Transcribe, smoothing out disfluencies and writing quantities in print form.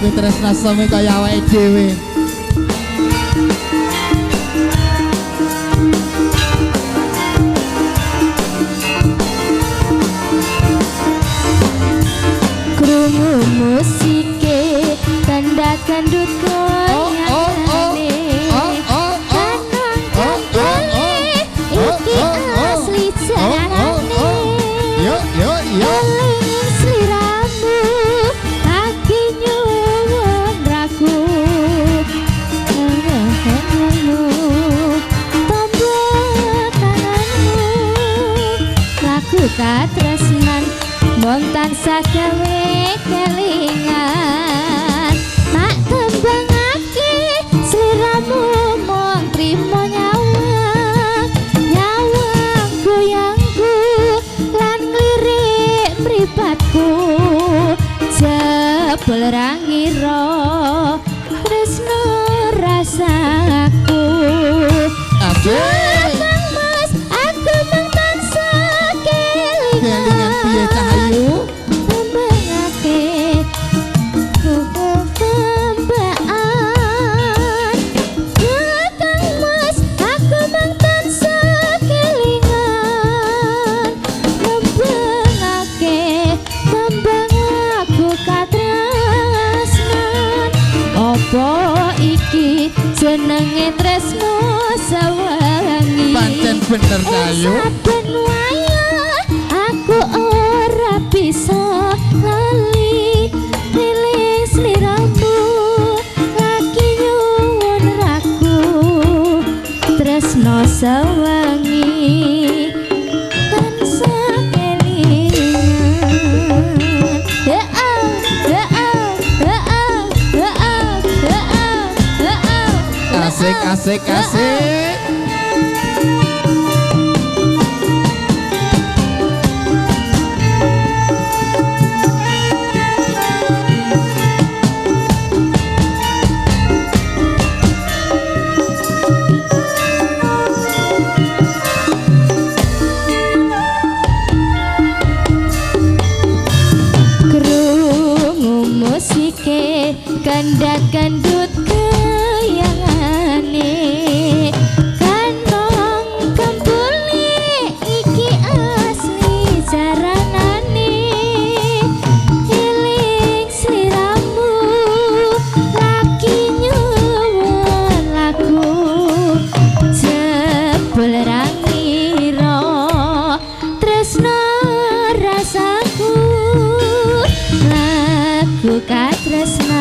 Kowe tresna seme kaya awake dhewe. Krungu musike tanda kandut goyangane kanang kembali iki asli carane eling sliramu lagi nyuwun raku tanganmu tombol tanganmu laku katresnan mong tansah gawe kelingan tak tembangake sliramu mong trimo nyawang goyangku lan ngelirik mripatku jebul ra ngira tresno rasaku Abang Mas aku mung tansah Kelingan piye Cahayu? tembangake tembaan Kakang Mas aku mung tansah kelingan tembangake tembang aku katresnan opo iki jenenge tresno sawangi Pancen bener Cahayu. saben wayah aku ora bisa lali pilih sliramu lagi nyuwun raku tresno sawangi tansah kelingan Asik asik asik. Krungu musike kandha kandut goyangane kanong kembuli iki asli jaranane eling sliramu lagi nyuwun laku jebul ra ngira tresno rasaku lagu katresno